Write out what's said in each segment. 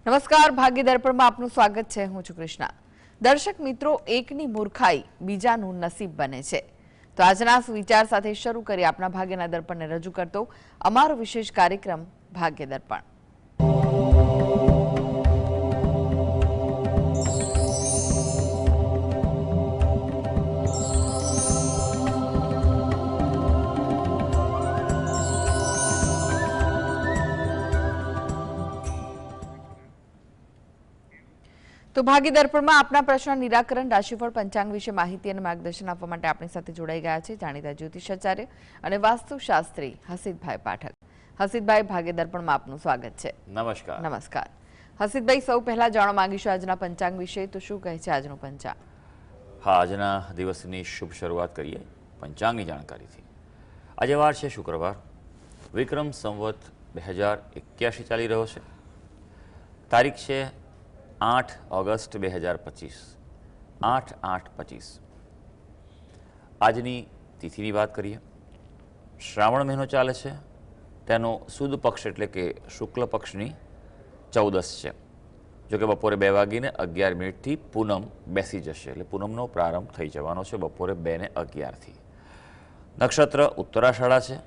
નમસ્કાર, ભાગ્ય દર્પણમાં આપનું સ્વાગત છે. હું છું કૃષ્ણા. દર્શક મિત્રો, એકની મૂર્ખાઈ બીજાનું નસીબ બને છે. તો આજના સુવિચાર સાથે શરૂ કરી આપના ભાગ્યના દર્પણને રજૂ કરતો અમારો વિશેષ કાર્યક્રમ ભાગ્ય દર્પણ. તો ભાગ્ય દર્પણમાં આપના પ્રશ્ન નિરાકરણ, રાશિફળ, પંચાંગ વિશે માહિતી અને માર્ગદર્શન આપવા માટે આપણી સાથે જોડાઈ ગયા છે જાણીતા જ્યોતિષાચાર્ય અને વાસ્તુશાસ્ત્રી હસીતભાઈ પાઠક. હસીતભાઈ, ભાગ્ય દર્પણમાં આપનું સ્વાગત છે. નમસ્કાર. નમસ્કાર. હસીતભાઈ, સૌ પહેલા જાણવા માંગીશું આજના પંચાંગ વિશે. તો શું કહે છે આજનું પંચાંગ? હા, આજના દિવસની શુભ શરૂઆત કરીએ પંચાંગની જાણકારીથી. આજે વાર છે શુક્રવાર, વિક્રમ સંવત 2081 ચાલી રહ્યો છે. તારીખ છે 8 ઓગસ્ટ 2025, 8/8/25. આજની તિથિની વાત કરીએ. શ્રાવણ મહિનો ચાલે છે, તેનો સુદ પક્ષ એટલે કે શુક્લ પક્ષની 14 છે. જોકે બપોરે 2:11 પૂનમ બેસી જશે, એટલે પૂનમનો પ્રારંભ થઈ જવાનો છે બપોરે 2:11. નક્ષત્ર ઉત્તરાષાઢા છે.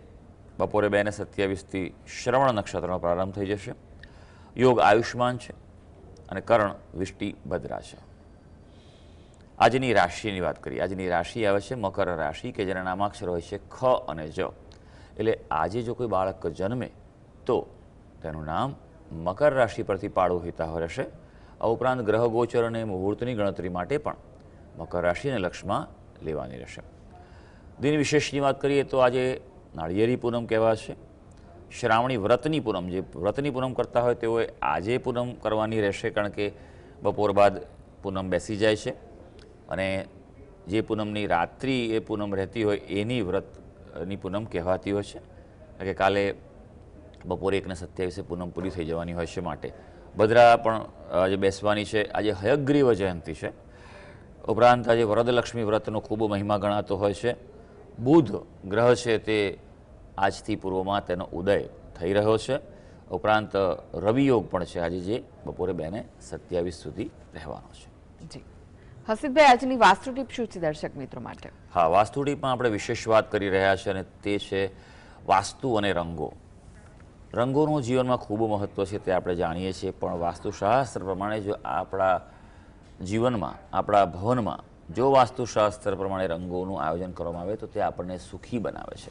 બપોરે 2:27 શ્રવણ નક્ષત્રનો પ્રારંભ થઈ જશે. યોગ આયુષ્માન છે અને કર્ણ વિષ્ટિ ભદ્રા છે. આજની રાશિની વાત કરીએ. આજની રાશિ આવે છે મકર રાશિ, કે જેના નામાક્ષર હોય છે ખ અને જ. એટલે આજે જો કોઈ બાળક જન્મે તો તેનું નામ મકર રાશિ પરથી પાડવું હિતાવહ રહેશે. આ ઉપરાંત ગ્રહ ગોચર અને મુહૂર્તની ગણતરી માટે પણ મકર રાશિને લક્ષમાં લેવાની રહેશે. દિન વિશેષની વાત કરીએ તો આજે નાળિયેરી પૂનમ કહેવાશે. શ્રાવણી વ્રતની પૂનમ, જે વ્રતની પૂનમ કરતા હોય તેઓએ આજે પૂનમ કરવાની રહેશે, કારણ કે બપોર બાદ પૂનમ બેસી જાય છે અને જે પૂનમની રાત્રિ એ પૂનમ રહેતી હોય એની વ્રતની પૂનમ કહેવાતી હોય છે. એટલે કે કાલે બપોરે 1:27 પૂનમ પૂરી થઈ જવાની હોય છે, માટે ભદ્રા પણ આજે બેસવાની છે. આજે હયગ્રીવ જયંતિ છે. ઉપરાંત આજે વરદલક્ષ્મી વ્રતનો ખૂબ મહિમા ગણાતો હોય છે. બુધ ગ્રહ છે તે આજથી પૂર્વમાં તેનો ઉદય થઈ રહ્યો છે. ઉપરાંત રવિ યોગ પણ છે આજે, જે બપોરે 2:27 સુધી રહેવાનો છે. જી હસીતભાઈ, આજની વાસ્તુ ટીપ શું છે દર્શક મિત્રો માટે? હા, વાસ્તુ ટીપમાં આપણે વિશેષ વાત કરી રહ્યા છીએ અને તે છે વાસ્તુ અને રંગો. રંગોનું જીવનમાં ખૂબ મહત્ત્વ છે તે આપણે જાણીએ છીએ, પણ વાસ્તુશાસ્ત્ર પ્રમાણે જો આપણા જીવનમાં, આપણા ભવનમાં જો વાસ્તુશાસ્ત્ર પ્રમાણે રંગોનું આયોજન કરવામાં આવે તો તે આપણને સુખી બનાવે છે.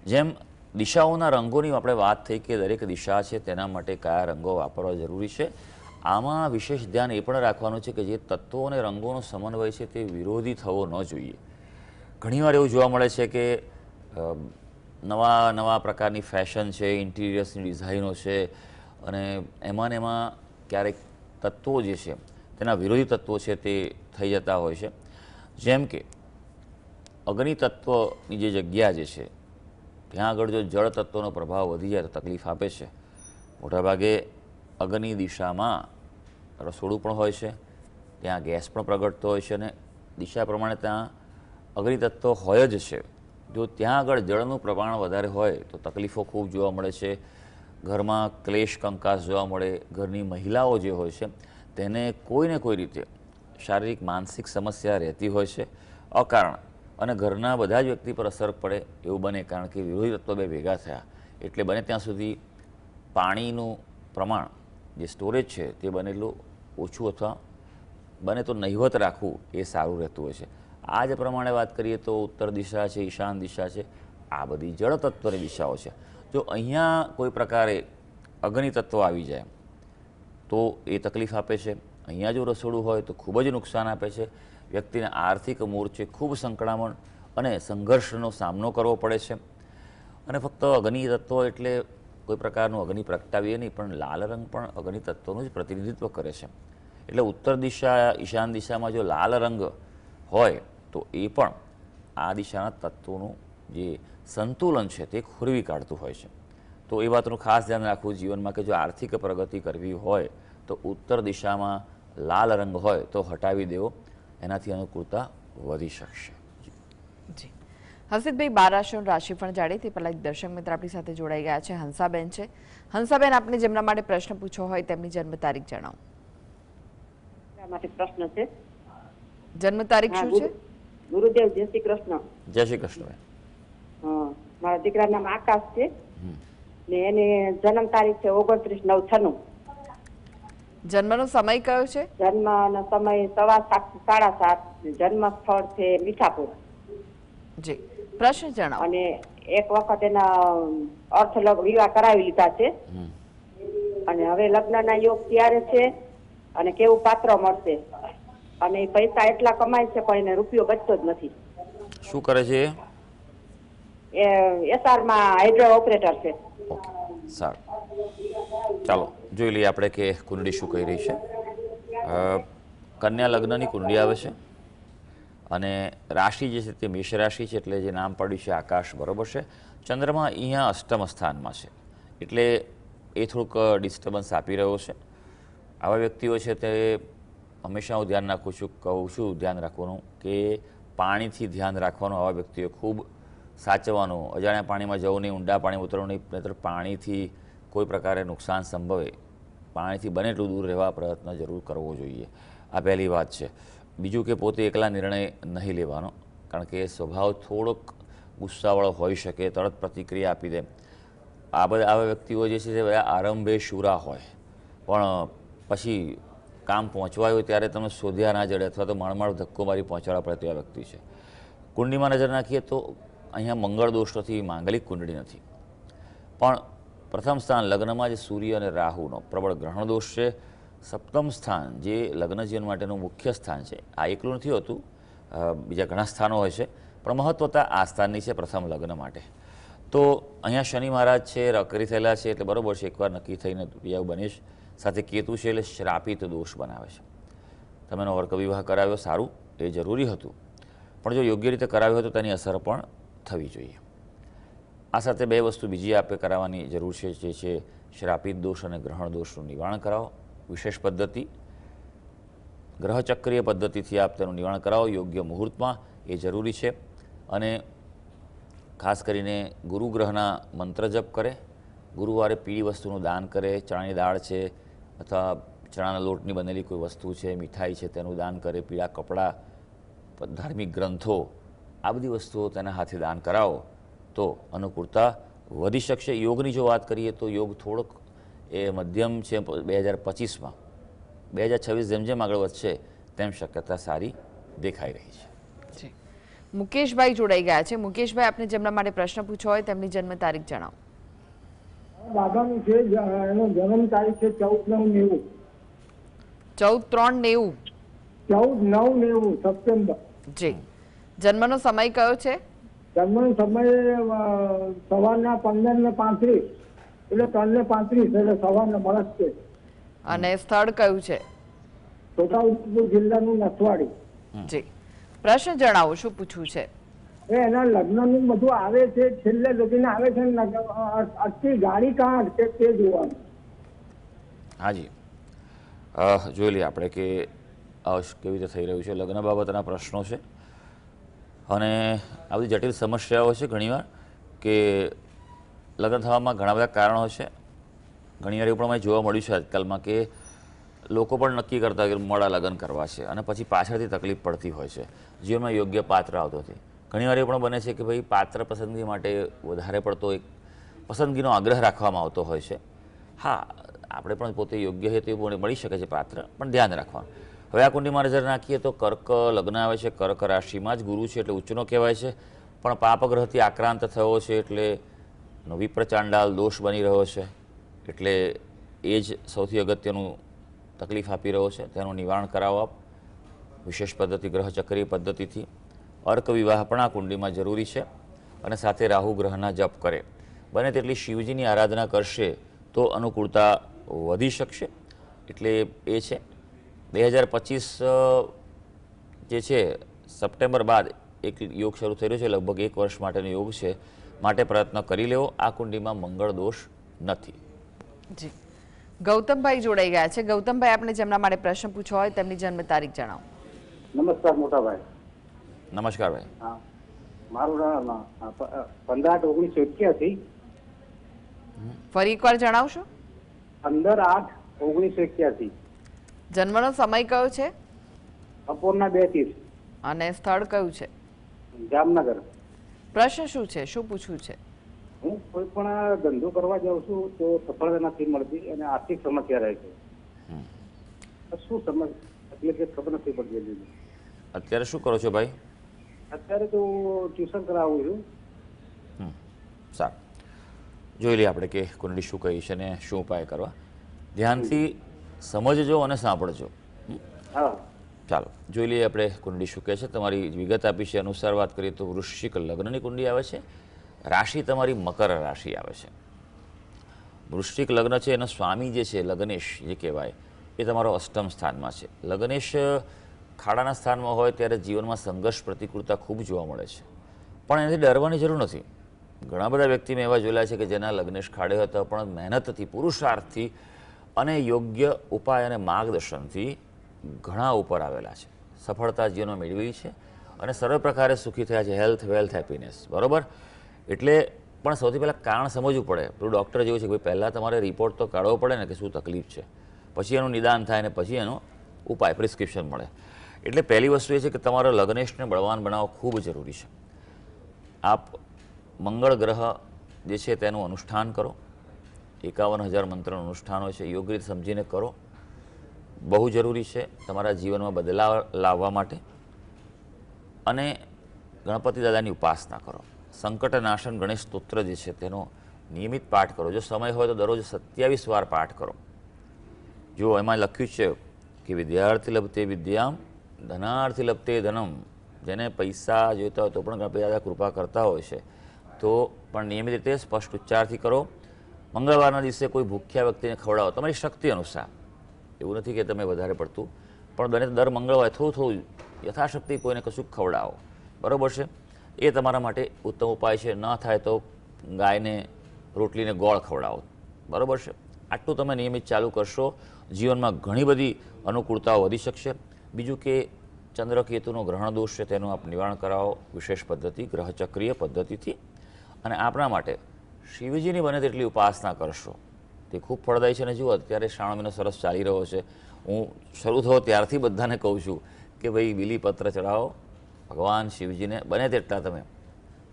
જેમ દિશાઓના રંગોની આપણે વાત થઈ કે દરેક દિશા છે તેના માટે કયા રંગો વાપરવા જરૂરી છે, આમાં વિશેષ ધ્યાન એ પણ રાખવાનું છે કે જે તત્વો અને રંગોનો સમન્વય છે તે વિરોધી થવો ન જોઈએ. ઘણીવાર એવું જોવા મળે છે કે નવા પ્રકારની ફેશન છે, ઇન્ટિરિયર્સની ડિઝાઇનો છે, અને એમાં ક્યારેક તત્વો જે છે તેના વિરોધી તત્વો છે તે થઈ જતા હોય છે. જેમ કે અગ્નિ તત્વની જે જગ્યા જે છે ત્યાં આગળ જો જળ તત્વનો પ્રભાવ વધી જાય તો તકલીફ આપે છે. મોટાભાગે અગ્નિ દિશામાં રસોડું પણ હોય છે, ત્યાં ગેસ પણ પ્રગટતો હોય છે, અને દિશા પ્રમાણે ત્યાં અગ્નિ તત્વ હોય જ છે. જો ત્યાં આગળ જળનું પ્રમાણ વધારે હોય તો તકલીફો ખૂબ જોવા મળે છે. ઘરમાં ક્લેશ કંકાસ જોવા મળે. ઘરની મહિલાઓ જે હોય છે તેને કોઈને કોઈ રીતે શારીરિક માનસિક સમસ્યા રહેતી હોય છે અકારણ, અને ઘરના બધા જ વ્યક્તિ પર અસર પડે એવું બને, કારણ કે વિરોધી તત્વો બે ભેગા થયા. એટલે બને ત્યાં સુધી પાણીનું પ્રમાણ, જે સ્ટોરેજ છે તે બનેલું ઓછું અથવા બને તો નહિવત રાખવું એ સારું રહેતું હોય છે. આ જ પ્રમાણે વાત કરીએ તો ઉત્તર દિશા છે, ઈશાન દિશા છે, આ બધી જળ તત્વની દિશાઓ છે. જો અહીંયા કોઈ પ્રકારે અગ્નિ તત્વ આવી જાય તો એ તકલીફ આપે છે. અહીંયા જો રસોડું હોય તો ખૂબ જ નુકસાન આપે છે. વ્યક્તિને આર્થિક મોરચે ખૂબ સંકળામણ અને સંઘર્ષનો સામનો કરવો પડે છે. અને ફક્ત અગ્નિ તત્વ એટલે કોઈ પ્રકારનું અગ્નિ પ્રગટાવીએ નહીં, પણ લાલ રંગ પણ અગ્નિ તત્વનું જ પ્રતિનિધિત્વ કરે છે. એટલે ઉત્તર દિશા, ઈશાન દિશામાં જો લાલ રંગ હોય તો એ પણ આ દિશાના તત્વોનું જે સંતુલન છે તે ખોરવી કાઢતું હોય છે. તો એ વાતનું ખાસ ધ્યાન રાખવું જીવનમાં કે જો આર્થિક પ્રગતિ કરવી હોય તો ઉત્તર દિશામાં લાલ રંગ હોય તો હટાવી દેવો, એનાથી અનુકૂળતા વધી શકશે. જી હર્ષિતભાઈ, 12 રાશિઓનું રાશિફળ જાણીએ તે પહેલા એક દર્શક મિત્ર આપણી સાથે જોડાઈ ગયા છે, હંસાબેન છે. હંસાબેન, આપને જેમના માટે પ્રશ્ન પૂછવો હોય તેમની જન્મ તારીખ જણાવો. માટે પ્રશ્ન છે. જન્મ તારીખ શું છે? ગુરુદેવ, જય શ્રી કૃષ્ણ. જય શ્રી કૃષ્ણ. હા, મારા દીકરાનું નામ આકાશ છે ને એની જન્મ તારીખ છે 29/9/96. જન્મનો સમય કયો છે? જન્મનો સમય 7:15 થી 7:30. જન્મ સ્થળ છે મીઠાપુર. જી, પ્રશ્ન જણાવો. અને એક વખત એના અર્થ વિવાહ કરાવી લીધા છે અને હવે લગ્નના યોગ ત્યારે છે અને કેવું પાત્ર મળશે અને પૈસા એટલા કમાય છે પણ એને રૂપિયો બચતો જ નથી. શું કરે છે? એ એસઆર માં હાઇડ્રો ઓપરેટર છે. ઓકે, સારું. ચાલો જોઈ લઈએ આપણે કે કુંડળી શું કહી રહી છે. કન્યા લગ્નની કુંડળી આવે છે અને રાશિ જે છે તે મેષ રાશિ છે, એટલે જે નામ પડ્યું છે આકાશ, બરોબર છે. ચંદ્રમા અહીંયા અષ્ટમ સ્થાનમાં છે એટલે એ થોડુંક ડિસ્ટર્બન્સ આપી રહ્યો છે. આવા વ્યક્તિઓ છે તે હંમેશા હું ધ્યાન રાખું છું, કહું છું ધ્યાન રાખવાનું કે પાણીથી ધ્યાન રાખવાનું. આવા વ્યક્તિઓ ખૂબ સાચવવાનું, અજાણ્યા પાણીમાં જવું નહીં, ઊંડા પાણી ઉતરવું નહીં, નહીંતર પાણીથી કોઈ પ્રકારે નુકસાન સંભવે. પાણીથી બને એટલું દૂર રહેવા પ્રયત્ન જરૂર કરવો જોઈએ. આ પહેલી વાત છે. બીજું કે પોતે એકલા નિર્ણય નહીં લેવાનો, કારણ કે સ્વભાવ થોડોક ગુસ્સાવાળો હોઈ શકે, તરત પ્રતિક્રિયા આપી દે. આવા વ્યક્તિઓ જે છે તે આરંભે શુરા હોય પણ પછી કામ પહોંચવાયું ત્યારે તમે શોધ્યા ના જડે અથવા તો માળમાળ ધક્કો મારી પહોંચાડવા પડે તેવા વ્યક્તિ છે. કુંડળીમાં નજર નાખીએ તો અહીંયા મંગળ દોષ નથી, માંગલિક કુંડળી નથી, પણ પ્રથમ સ્થાન લગ્નમાં જે સૂર્ય અને રાહુનો પ્રબળ ગ્રહણ દોષ છે. સપ્તમ સ્થાન જે લગ્ન જીવન માટેનું મુખ્ય સ્થાન છે, આ એકલું નથી હોતું, બીજા ઘણા સ્થાનો હોય છે, પણ મહત્વતા આ સ્થાનની છે પ્રથમ લગ્ન માટે. તો અહીંયા શનિ મહારાજ છે, રકરી થયેલા છે એટલે બરાબર છે, એકવાર નક્કી થઈને તૂટ્યા બને છે. સાથે કેતુ છે એટલે શ્રાપિત દોષ બનાવે છે. તમે એનો વર્ગ વિવાહ કરાવ્યો, સારું, એ જરૂરી હતું, પણ જો યોગ્ય રીતે કરાવ્યો હતો તેની અસર પણ થવી જોઈએ. આ સાથે બે વસ્તુ બીજી આપે કરાવવાની જરૂર છે, જે છે શ્રાપિત દોષ અને ગ્રહણ દોષનું નિવારણ કરાવો. વિશેષ પદ્ધતિ ગ્રહચક્રીય પદ્ધતિથી આપ તેનું નિવારણ કરાવો યોગ્ય મુહૂર્તમાં, એ જરૂરી છે. અને ખાસ કરીને ગુરુગ્રહના મંત્ર જપ કરે, ગુરુવારે પીળી વસ્તુનું દાન કરે, ચણાની દાળ છે અથવા ચણાના લોટની બનેલી કોઈ વસ્તુ છે, મીઠાઈ છે તેનું દાન કરે, પીળા કપડાં, ધાર્મિક ગ્રંથો, આ બધી વસ્તુઓ તેના હાથે દાન કરાવો તો અનુકૂળતા વધી શકશે. યોગની જો વાત કરીએ તો યોગ થોડોક એ મધ્યમ છે 2025માં. 2026 જેમ જેમ આગળ વધશે તેમ શક્યતા સારી દેખાઈ રહી છે. મુકેશભાઈ જોડાઈ ગયા છે. મુકેશભાઈ, આપને જેમના માટે પ્રશ્ન પૂછવો હોય તેમની જન્મ તારીખ જણાવો. દાદાનું છે, એનો જન્મ તારીખ છે 14/9/90. 14/3/90. 14/9/90 સપ્ટેમ્બર. જી. જન્મનો સમય કયો છે? જન્મનો સમય સવારના 15:35 એટલે 3:35 એટલે સવારના મળસ છે. અને સ્થળ કયું છે? છોટાઉદેપુર જિલ્લાનું નસવાડી. જી, પ્રશ્ન જણાવો, શું પૂછવું છે? એના લગ્નનું બધું આવે છે, છેલ્લે લગીને આવે છે, આખી ગાડી કાં અટકે તે જોવાનું. હાજી, જોઈ લઈએ આપણે કે કેવી રીતે થઈ રહ્યું છે. લગ્ન બાબતના પ્રશ્નો છે અને આ બધી જટિલ સમસ્યાઓ છે. ઘણીવાર કે લગ્ન થવામાં ઘણા બધા કારણો છે. ઘણીવાર એવું પણ મને જોવા મળ્યું છે આજકાલમાં કે લોકો પણ નક્કી કરતા હોય કે મોડા લગ્ન કરવા છે અને પછી પાછળથી તકલીફ પડતી હોય છે, જીવનમાં યોગ્ય પાત્ર આવતો નથી. ઘણીવાર એવું પણ બને છે કે ભાઈ પાત્ર પસંદગી માટે વધારે પડતો એક પસંદગીનો આગ્રહ રાખવામાં આવતો હોય છે. હા, આપણે પણ પોતે યોગ્ય છે તેવું મળી શકે છે પાત્ર, પણ ધ્યાન રાખવાનું. હવે આ કુંડળીમાં નજર નાખીએ તો કર્ક લગ્ન આવે છે, કર્ક રાશિમાં જ ગુરુ છે એટલે ઉચ્ચનો કહેવાય છે, પણ પાપગ્રહથી આક્રાંત થયો છે એટલે વિપ્રચાંડાલ દોષ બની રહ્યો છે, એટલે એ જ સૌથી અગત્યનું તકલીફ આપી રહ્યો છે. તેનું નિવારણ કરાવો આપ વિશેષ પદ્ધતિ ગ્રહચક્રીય પદ્ધતિથી. અર્ક વિવાહ પણ આ કુંડળીમાં જરૂરી છે અને સાથે રાહુ ગ્રહના જપ કરે, બને તેટલી શિવજીની આરાધના કરશે તો અનુકૂળતા વધી શકશે. એટલે એ છે 2025 જે છે સપ્ટેમ્બર બાદ એક યોગ શરૂ થઈ રહ્યો છે, લગભગ 1 વર્ષ માટેનો યોગ છે, માટે પ્રયત્ન કરી લેવો. આ કુંડળીમાં મંગળ દોષ નથી. જી, ગૌતમભાઈ જોડાઈ ગયા છે. ગૌતમભાઈ, આપણે જેમના માટે પ્રશ્ન પૂછવો હોય તેમની જન્મ તારીખ જણાવો. નમસ્કાર મોટાભાઈ. નમસ્કાર ભાઈ. હા, મારું નામ 15/8/1981. ફરી એકવાર જણાવશો? 15/8/1981. જન્મનો સમય કયો છે બપોરના 2:30. અને સ્થળ કયું છે? જામનગર. પ્રશ્ન શું છે, શું પૂછવું છે? હું કોઈ પણ ધંધો કરવા જાઉં છું તો સફળતા નથી મળતી અને આર્થિક સમસ્યા રહે છે. શું સમસ્યા એટલે કે ખબર નથી પડતી. અત્યારે શું કરો છો ભાઈ? અત્યારે તો ટ્યુશન કરાવું છું. સારું, જોઈ લઈએ આપણે કે કુંડળી શું કહી છે ને શું ઉપાય કરવા. ધ્યાનથી સમજજો અને સાંભળજો. હા. ચાલો જોઈ લઈએ આપણે કુંડળી શું કહે છે. તમારી વિગત આપી છે અનુસાર વાત કરીએ તો વૃશ્ચિક લગ્નની કુંડળી આવે છે. રાશિ તમારી મકર રાશિ આવે છે. વૃશ્ચિક લગ્ન છે એનો સ્વામી જે છે લગ્નેશ જે કહેવાય એ તમારો અષ્ટમ સ્થાનમાં છે. લગ્નેશ ખાડાના સ્થાનમાં હોય ત્યારે જીવનમાં સંઘર્ષ પ્રતિકૂળતા ખૂબ જોવા મળે છે, પણ એનાથી ડરવાની જરૂર નથી. ઘણા બધા વ્યક્તિ મેં એવા જોયેલા છે કે જેના લગ્નેશ ખાડે હતા પણ મહેનતથી, પુરુષાર્થથી અને યોગ્ય ઉપાય અને માર્ગદર્શનથી ઘણા ઉપર આવેલા છે, સફળતા જીવનમાં મેળવી છે અને સર્વ પ્રકારે સુખી થયા છે. Health, wealth, happiness. બરાબર? એટલે પણ સૌથી પહેલાં કારણ સમજવું પડે. પેલું ડૉક્ટર જેવું છે કે ભાઈ પહેલાં તમારે રિપોર્ટ તો કાઢવો પડે ને કે શું તકલીફ છે, પછી એનું નિદાન થાય ને પછી એનો ઉપાય પ્રિસ્ક્રિપ્શન મળે. એટલે પહેલી વસ્તુ એ છે કે તમારો લગ્નેશને બળવાન બનાવવો ખૂબ જરૂરી છે. આપ મંગળ ગ્રહ જે છે તેનું અનુષ્ઠાન કરો. 51,000 મંત્રનું અનુષ્ઠાન હોય છે, યોગ્ય રીતે સમજીને કરો. બહુ જરૂરી છે તમારા જીવનમાં બદલાવ લાવવા માટે. અને ગણપતિ દાદાની ઉપાસના કરો. સંકટનાશન ગણેશ સ્તોત્ર જે છે તેનો નિયમિત પાઠ કરો. જો સમય હોય તો દરરોજ 27 વાર પાઠ કરો. જો એમાં લખ્યું છે કે વિદ્યાર્થી લભતે વિદ્યામ, ધનાર્થી લભતે ધનમ. જેને પૈસા જોઈતા હોય તો પણ ગણપતિ દાદા કૃપા કરતા હોય છે, તો પણ નિયમિત રીતે સ્પષ્ટ ઉચ્ચારથી કરો. મંગળવારના દિવસે કોઈ ભૂખ્યા વ્યક્તિને ખવડાવો તમારી શક્તિ અનુસાર. એવું નથી કે તમે વધારે પડતું, પણ બને દર મંગળવારે થોડું થોડું યથાશક્તિ કોઈને કશું ખવડાવો. બરાબર છે? એ તમારા માટે ઉત્તમ ઉપાય છે. ન થાય તો ગાયને રોટલીને ગોળ ખવડાવો. બરાબર છે? આટલું તમે નિયમિત ચાલુ કરશો, જીવનમાં ઘણી બધી અનુકૂળતાઓ વધી શકશે. બીજું કે ચંદ્રકેતુનો ગ્રહણ દોષ છે તેનું આપ નિવારણ કરાવો વિશેષ પદ્ધતિ, ગ્રહચક્રીય પદ્ધતિથી. અને આપણા માટે શિવજીની બને તેટલી ઉપાસના કરશો, તે ખૂબ ફળદાયી છે. અને જુઓ અત્યારે શ્રાવણ મહિનો સરસ ચાલી રહ્યો છે. હું શરૂ થયો ત્યારથી બધાને કહું છું કે ભાઈ બીલીપત્ર ચડાવો ભગવાન શિવજીને બને તેટલા તમે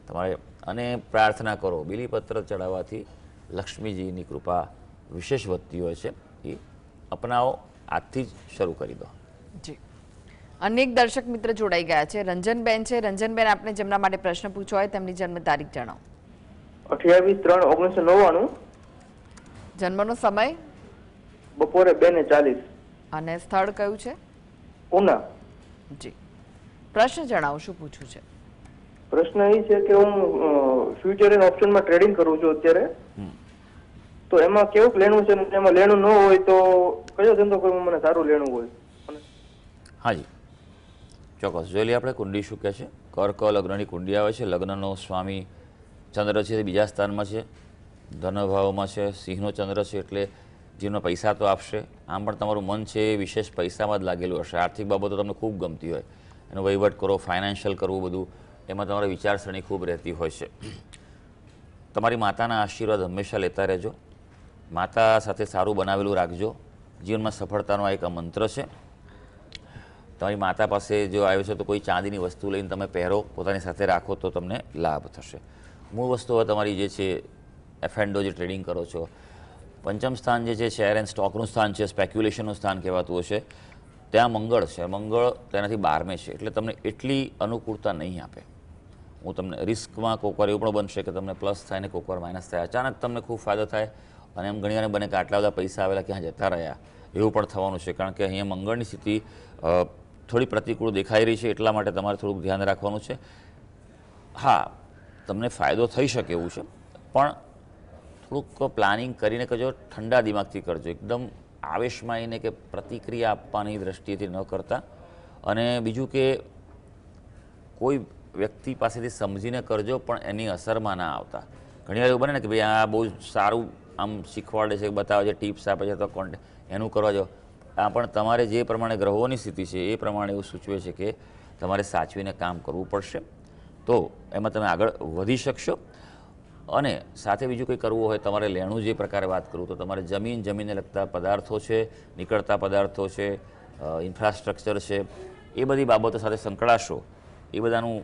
તમારે અને પ્રાર્થના કરો. બીલીપત્ર ચડાવવાથી લક્ષ્મીજીની કૃપા વિશેષ વધતી હોય છે. એ અપનાવો, આજથી જ શરૂ કરી દો. જી, અન્ય એક દર્શક મિત્ર જોડાઈ ગયા છે. રંજનબેન છે. રંજનબેન, આપને જેમના માટે પ્રશ્ન પૂછવો હોય તેમની જન્મ તારીખ જણાવો. 28/3/1999. જન્મનો સમય બપોરે 2:40. અને સ્થળ કયું છે? ઉના. જી, પ્રશ્ન જણાવો, શું પૂછવું છે? પ્રશ્ન એ છે કે હું ફ્યુચર એન્ડ ઓપ્શનમાં ટ્રેડિંગ કરું છું અત્યારે, તો એમાં કેવું લેણું છે, એમાં લેણું ન હોય તો કયો ધંધો કરવો મને સારું લેણું હોય? હાજી, ચોક્કસ જોઈ લઈએ આપણે કુંડળી શું કહે છે. કર્ક લગ્નની કુંડળી આવે છે. લગ્નનો સ્વામી ચંદ્ર છે, બીજા સ્થાનમાં છે, ધનભાવમાં છે, સિંહનો ચંદ્ર છે, એટલે જીવનમાં પૈસા તો આપશે. આમ પણ તમારું મન છે એ વિશેષ પૈસામાં જ લાગેલું હશે. આર્થિક બાબતો તમને ખૂબ ગમતી હોય, એનો વહીવટ કરો, ફાઇનાન્શિયલ કરવું બધું, એમાં તમારી વિચારસરણી ખૂબ રહેતી હોય છે. તમારી માતાના આશીર્વાદ હંમેશા લેતા રહેજો. માતા સાથે સારું બનાવેલું રાખજો. જીવનમાં સફળતાનો આ એક મંત્ર છે. તમારી માતા પાસે જો આવ્યો છે તો કોઈ ચાંદીની વસ્તુ લઈને તમે પહેરો, પોતાની સાથે રાખો તો તમને લાભ થશે. મૂળ વસ્તુ હવે તમારી જે છે F&O જે ટ્રેડિંગ કરો છો, પંચમ સ્થાન જે છે શેર એન્ડ સ્ટોકનું સ્થાન છે, સ્પેક્યુલેશનનું સ્થાન કહેવાતું હશે, ત્યાં મંગળ છે. મંગળ તેનાથી 12મે છે, એટલે તમને એટલી અનુકૂળતા નહીં આપે. હું તમને રિસ્કમાં કોઈક વાર એવું પણ બનશે કે તમને પ્લસ થાય ને કોઈક વાર માઇનસ થાય. અચાનક તમને ખૂબ ફાયદો થાય અને એમ ઘણી વાર બને કે આટલા બધા પૈસા આવેલા ક્યાં જતા રહ્યા, એવું પણ થવાનું છે. કારણ કે અહીંયા મંગળની સ્થિતિ થોડી પ્રતિકૂળ દેખાઈ રહી છે, એટલા માટે તમારે થોડુંક ધ્યાન રાખવાનું છે. હા, તમને ફાયદો થઈ શકે એવું છે, પણ થોડુંક પ્લાનિંગ કરીને કરજો, ઠંડા દિમાગથી કરજો. એકદમ આવેશમાં આવીને કે પ્રતિક્રિયા આપવાની દ્રષ્ટિએથી ન કરતા. અને બીજું કે કોઈ વ્યક્તિ પાસેથી સમજીને કરજો, પણ એની અસરમાં ના આવતા. ઘણીવાર એવું બને ને કે ભાઈ આ બહુ સારું આમ શીખવાડે છે, બતાવે છે, ટિપ્સ આપે છે, તો એનું કરવા જાઓ. આ પણ તમારે જે પ્રમાણે ગ્રહોની સ્થિતિ છે એ પ્રમાણે એવું સૂચવે છે કે તમારે સાચવીને કામ કરવું પડશે. તો એમાં તમે આગળ વધી શકશો. અને સાથે બીજું કંઈ કરવું હોય, તમારે લેણું જે પ્રકારે વાત કરું તો તમારે જમીનને લગતા પદાર્થો છે, નીકળતા પદાર્થો છે, ઇન્ફ્રાસ્ટ્રક્ચર છે, એ બધી બાબતો સાથે સંકળાશો, એ બધાનું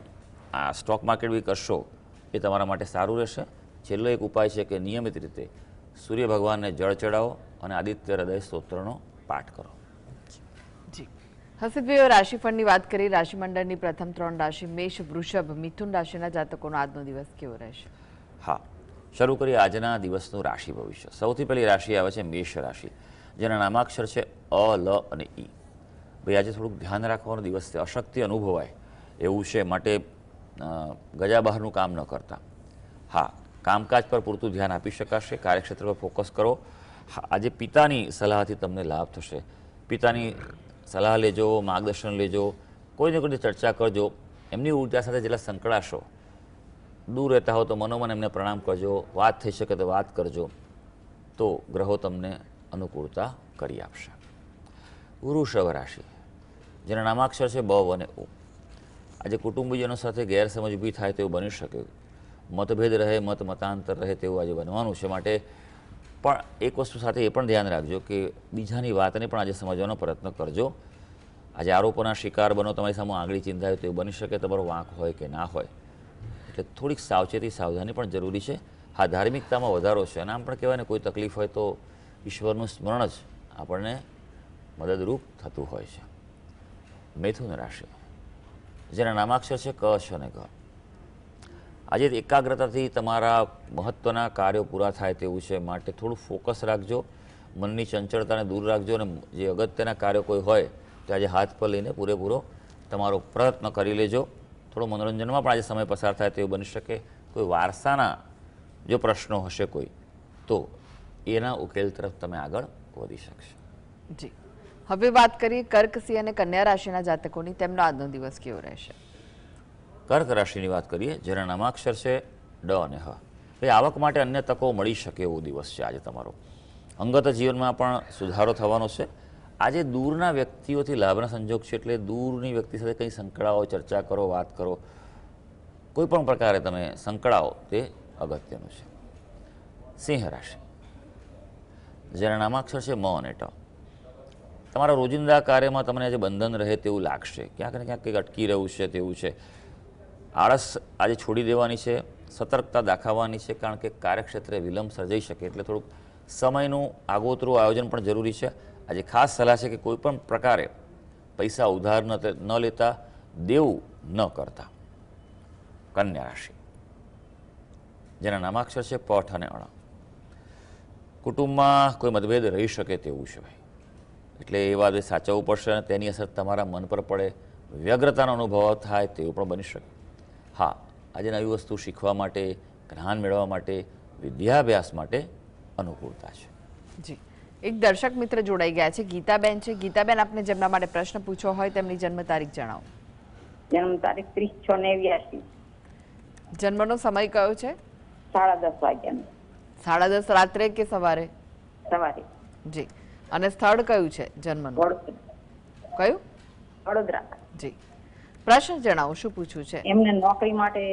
આ સ્ટોક માર્કેટ બી કરશો, એ તમારા માટે સારું રહેશે. છેલ્લો એક ઉપાય છે કે નિયમિત રીતે સૂર્ય ભગવાનને જળ ચડાવો અને આદિત્ય હૃદય સ્તોત્રનો પાઠ કરો. જી હસીબભાઈ, રાશિફળની વાત કરી. રાશિમંડળની પ્રથમ 3 રાશિ મેષ, વૃષભ, મિથુન રાશિના જાતકોનો આજનો દિવસ કેવો રહેશે? હા, શરૂ કરીએ આજના દિવસનું રાશિ ભવિષ્ય. સૌથી પહેલી રાશિ આવે છે મેષ રાશિ, જેના નામાક્ષર છે અ, લ અને ઈ. ભાઈ, આજે થોડુંક ધ્યાન રાખવાનો દિવસ છે. અશક્તિ અનુભવાય એવું છે, માટે ગજા બહારનું કામ ન કરતા. હા, કામકાજ પર પૂરતું ધ્યાન આપી શકાશે. કાર્યક્ષેત્ર પર ફોકસ કરો. હા, આજે પિતાની સલાહથી તમને લાભ થશે. પિતાની સલાહ લેજો, માર્ગદર્શન લેજો, કોઈને કોઈ ચર્ચા કરજો. એમની ઉર્જા સાથે જેટલા સંકળાશો, દૂર રહેતા હો તો મનોમન એમને પ્રણામ કરજો. વાત થઈ શકે તો વાત કરજો, તો ગ્રહો તમને અનુકૂળતા કરી આપશે. વૃષભ રાશિ, જેના નામાક્ષર છે બ અને ઓ. આજે કુટુંબીજનો સાથે ગેરસમજ ઊભી થાય તેવું બની શકે. મતભેદ રહે, મતાંતર રહે તેવું આજે બનવાનું છે. માટે પણ એક વસ્તુ સાથે એ પણ ધ્યાન રાખજો કે બીજાની વાતને પણ આજે સમજવાનો પ્રયત્ન કરજો. આજે આરોપોના શિકાર બનો, તમારી સામે આંગળી ચિંતાય તેવું બની શકે, તમારો વાંક હોય કે ના હોય. એટલે થોડીક સાવચેતી, સાવધાની પણ જરૂરી છે. હા, ધાર્મિકતામાં વધારો છે, અને આમ પણ કહેવાય ને, કોઈ તકલીફ હોય તો ઈશ્વરનું સ્મરણ જ આપણને મદદરૂપ થતું હોય છે. મિથુન રાશિ, જેના નામાક્ષર છે ક, શ અને ગ. આજે એકાગ્રતાથી તમારા મહત્ત્વના કાર્યો પૂરા થાય તેવું છે. માટે થોડું ફોકસ રાખજો, મનની ચંચળતાને દૂર રાખજો, અને જે અગત્યના કાર્યો કોઈ હોય તો આજે હાથ પર લઈને પૂરેપૂરો તમારો પ્રયત્ન કરી લેજો. થોડો મનોરંજનમાં પણ આજે સમય પસાર થાય તેવું બની શકે. કોઈ વારસાના જો પ્રશ્નો હશે કોઈ, તો એના ઉકેલ તરફ તમે આગળ વધી શકશો. જી હવે વાત કરીએ કર્ક, સિંહ અને કન્યા રાશિના જાતકોની. તેમનો આજનો દિવસ કેવો રહેશે? કર્ક રાશિની વાત કરીએ, જેના નામાક્ષર છે ડ અને હ. ભાઈ, આવક માટે અન્ય તકો મળી શકે એવો દિવસ છે આજે તમારો. અંગત જીવનમાં પણ સુધારો થવાનો છે. આજે દૂરના વ્યક્તિઓથી લાભના સંજોગ છે, એટલે દૂરની વ્યક્તિ સાથે કંઈ સંકળાઓ, ચર્ચા કરો, વાત કરો. કોઈ પણ પ્રકારે તમે સંકળાઓ તે અગત્યનું છે. સિંહ રાશિ, જેના નામાક્ષર છે મ અને ટ. તમારા રોજિંદા કાર્યમાં તમને આજે બંધન રહે તેવું લાગશે. ક્યાંક ને ક્યાંક કંઈક અટકી રહ્યું છે તેવું છે. આળસ આજે છોડી દેવાની છે, સતર્કતા દાખવવાની છે, કારણ કે કાર્યક્ષેત્રે વિલંબ સર્જાઈ શકે. એટલે થોડુંક સમયનું આગોતરું આયોજન પણ જરૂરી છે. આજે ખાસ સલાહ છે કે કોઈ પણ પ્રકારે પૈસા ઉધાર ન લેતા, દેવું ન કરતા. કન્યા રાશિ, જેના નામાક્ષર છે પઠ અને અણ. કુટુંબમાં કોઈ મતભેદ રહી શકે તેવું છે ભાઈ, એટલે એ વાત સાચવવું પડશે, અને તેની અસર તમારા મન પર પડે, વ્યગ્રતાનો અનુભવ થાય તેવું પણ બની શકે. હા, આજે નવી વસ્તુ શીખવા માટે, જ્ઞાન મેળવવા માટે, વિદ્યાભ્યાસ માટે અનુકૂળતા છે. જી એક દર્શક મિત્ર જોડાઈ ગયા છે, ગીતાબેન છે. ગીતાબેન, આપને જેમના માટે પ્રશ્ન પૂછવો હોય તેમની જન્મ તારીખ જણાવો. જન્મ તારીખ 30/6/89. જન્મનો સમય કયો છે? 10:30 વાગ્યાનો 10:30 રાત્રે કે સવારે? સવારે. જી અને સ્થળ કયું છે જન્મનું? કયું? વડોદરા. જી પ્રશ્ન જણાવો, શું પૂછવું છે? એમને નોકરી માટે,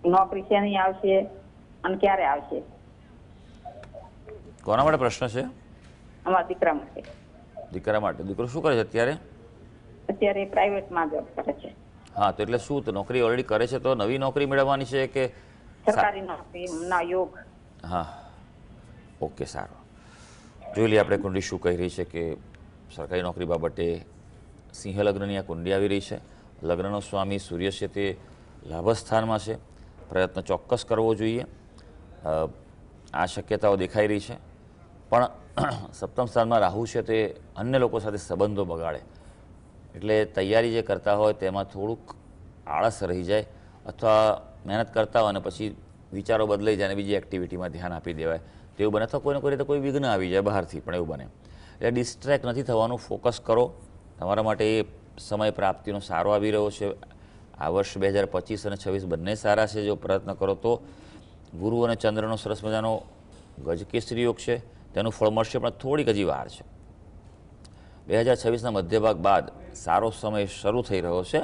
નોકરી શેની આવશે અને ક્યારે આવશે? કોના માટે પ્રશ્ન છે? અમારા દીકરા માટે. દીકરા માટે. દીકરો શું કરે છે અત્યારે? અત્યારે પ્રાઇવેટમાં જોબ કરે છે. હા, તો એટલે શું, તો નોકરી ઓલરેડી કરે છે, તો નવી નોકરી મેળવવાની છે કે સરકારી નોકરી ના યોગ? હા, ઓકે, સારું. જોઈ લઈએ આપણે કુંડલી શું કહી રહી છે. કે સરકારી નોકરી બાબતે સિંહ લગ્નની આ કુંડલી આવી રહી છે. લગ્નનો સ્વામી સૂર્ય છે તે લાભસ્થાનમાં છે. પ્રયત્ન ચોક્કસ કરવો જોઈએ. આ શક્યતાઓ દેખાઈ રહી છે. પણ સપ્તમ સ્થાનમાં રાહુ છે તે અન્ય લોકો સાથે સંબંધો બગાડે, એટલે તૈયારી જે કરતા હોય તેમાં થોડુંક આળસ રહી જાય, અથવા મહેનત કરતા હોય અને પછી વિચારો બદલાઈ જાય અને બીજી એક્ટિવિટીમાં ધ્યાન આપી દેવાય તેવું બને. અથવા કોઈને કોઈ રીતે કોઈ વિઘ્ન આવી જાય બહારથી પણ એવું બને. એટલે ડિસ્ટ્રેક્ટ નથી થવાનું, ફોકસ કરો. તમારા માટે એ સમય પ્રાપ્તિનો સારો આવી રહ્યો છે. આ વર્ષ 2025 અને 26 બંને સારા છે. જો પ્રયત્ન કરો તો ગુરુ અને ચંદ્રનો સરસ મજાનો ગજકેસરી યોગ છે, તેનું ફળ મળશે, પણ થોડીક હજી વાર છે. 2026ના મધ્ય ભાગ બાદ સારો સમય શરૂ થઈ રહ્યો છે,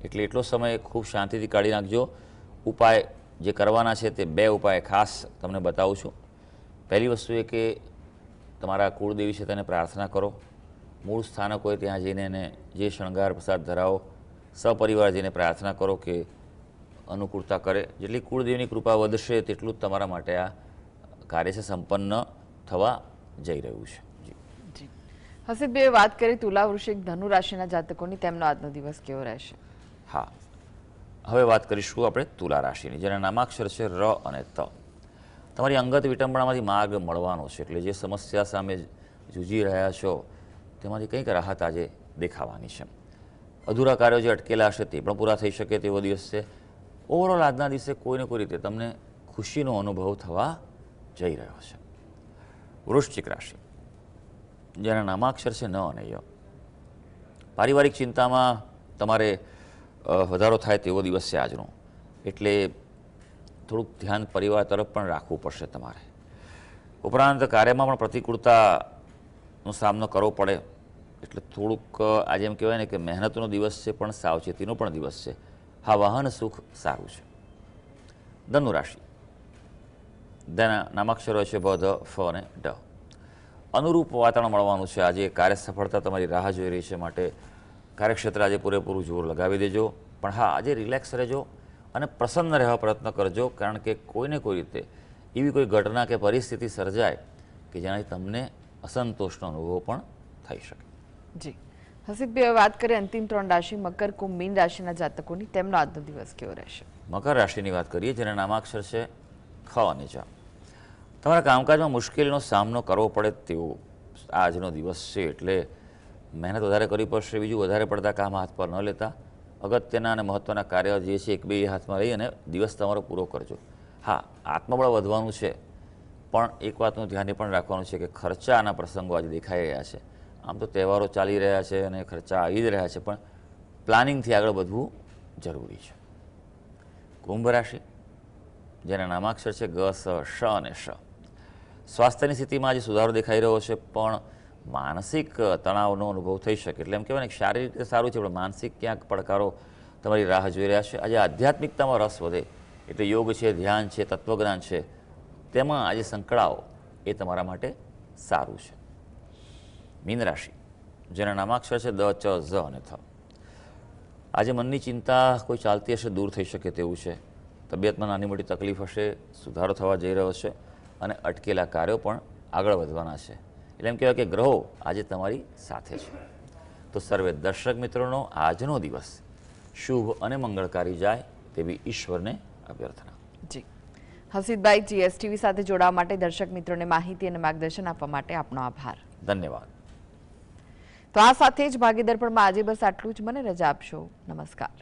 એટલે એટલો સમય ખૂબ શાંતિથી કાઢી નાખજો. ઉપાય જે કરવાના છે તે 2 ઉપાય ખાસ તમને બતાવું છું. પહેલી વસ્તુ એ કે તમારા કુળદેવી છે તેને પ્રાર્થના કરો. મૂળ સ્થાનક હોય ત્યાં જઈને એને જે શણગાર પ્રસાદ ધરાવો. સપરિવાર જઈને પ્રાર્થના કરો કે અનુકૂળતા કરે. જેટલી કુળદેવીની કૃપા વધશે તેટલું જ તમારા માટે આ કાર્ય છે સંપન્ન થવા જઈ રહ્યું છે. જી હસીબભાઈએ વાત કરી તુલા વૃશ્ચિક ધનુ રાશિના જાતકોની, તેમનો આજનો દિવસ કેવો રહેશે? હા, હવે વાત કરીશું આપણે તુલા રાશિની, જેના નામાક્ષર છે ર અને ત. તમારી અંગત વિટંબણામાંથી માર્ગ મળવાનો છે, એટલે જે સમસ્યા સામે જૂજી રહ્યા છો તેમાંથી કંઈક રાહત આજે દેખાવાની છે. અધૂરા કાર્યો જે અટકેલા હશે તે પણ પૂરા થઈ શકે તેવો દિવસ છે. ઓવરઓલ આજના દિવસે કોઈને કોઈ રીતે તમને ખુશીનો અનુભવ થવા જઈ રહ્યો છે. વૃશ્ચિક રાશિ, જેના નામાક્ષર છે ન અને ય. પારિવારિક ચિંતામાં તમારે વધારો થાય તેવો દિવસ છે આજનો, એટલે થોડુંક ધ્યાન પરિવાર તરફ પણ રાખવું પડશે તમારે. ઉપરાંત કાર્યમાં પણ પ્રતિકૂળતાનો સામનો કરવો પડે, એટલે થોડુંક આજે એમ કહેવાય ને કે મહેનતનો દિવસ છે પણ સાવચેતીનો પણ દિવસ છે. હા, વાહન સુખ સારું છે. ધનુ રાશિ, તેના નામાક્ષરો છે ભ, ધ, ફ અને ડ. અનુરૂપ વાતાવરણ મળવાનું છે. આજે કાર્ય સફળતા તમારી રાહ જોઈ રહી છે, માટે કાર્યક્ષેત્ર આજે પૂરેપૂરું જોર લગાવી દેજો. પણ હા, આજે રિલેક્સ રહેજો અને પ્રસન્ન રહેવા પ્રયત્ન કરજો, કારણ કે કોઈને કોઈ રીતે એવી કોઈ ઘટના કે પરિસ્થિતિ સર્જાય કે જેનાથી તમને અસંતોષનો અનુભવ પણ થઈ શકે. જી હસીબભાઈએ વાત કરી અંતિમ 3 રાશિ મકર, કુંભ, મીન રાશિના જાતકોની, તેમનો આજનો દિવસ કેવો રહેશે? મકર રાશિની વાત કરીએ, જેના નામાક્ષર છે ખ અને જ. તમારા કામકાજમાં મુશ્કેલીનો સામનો કરવો પડે તેવો આજનો દિવસ છે, એટલે મહેનત વધારે કરવી પડશે. બીજું, વધારે પડતા કામ હાથ પર ન લેતા. અગત્યના અને મહત્ત્વના કાર્ય જે છે 1-2 હાથમાં લઈ અને દિવસ તમારો પૂરો કરજો. હા, આત્મબળ વધવાનું છે, પણ એક વાતનું ધ્યાન એ પણ રાખવાનું છે કે ખર્ચાના પ્રસંગો આજે દેખાઈ રહ્યા છે. આમ તો તહેવારો ચાલી રહ્યા છે અને ખર્ચા આવી જ રહ્યા છે, પણ પ્લાનિંગથી આગળ વધવું જરૂરી છે. કુંભ રાશિ, જેના નામાક્ષર છે ગ, સ, શ અને શ. સ્વાસ્થ્યની સ્થિતિમાં આજે સુધારો દેખાઈ રહ્યો છે, પણ માનસિક તણાવનો અનુભવ થઈ શકે. એટલે એમ કહેવાય ને, શારીરિક રીતે સારું છે પણ માનસિક ક્યાંક પડકારો તમારી રાહ જોઈ રહ્યા છે. આજે આધ્યાત્મિકતામાં રસ વધે, એટલે યોગ છે, ધ્યાન છે, તત્વજ્ઞાન છે, તેમાં આજે સંકળાવો એ તમારા માટે સારું છે. મીન રાશિ, જેના નામાક્ષર છે દ, ચ, ઝ અને થ. આજે મનની ચિંતા કોઈ ચાલતી હશે દૂર થઈ શકે તેવું છે. તબિયતમાં નાની મોટી તકલીફ હશે, સુધારો થવા જઈ રહ્યો છે અને અટકેલા કાર્યો પણ આગળ વધવાના છે. એટલે એમ કહેવાય કે ગ્રહો આજે તમારી સાથે છે. તો સર્વે દર્શક મિત્રોનો આજનો દિવસ શુભ અને મંગળકારી જાય તેવી ઈશ્વરને અભ્યર્થના. જી હસીબભાઈ, જીએસટીવી સાથે જોડાવા માટે, દર્શક મિત્રોને માહિતી અને માર્ગદર્શન આપવા માટે આપનો આભાર. ધન્યવાદ. તો આ સાથે જ ભાગીદાર પણ આજે બસ આટલું જ. મને રજા આપશો. નમસ્કાર.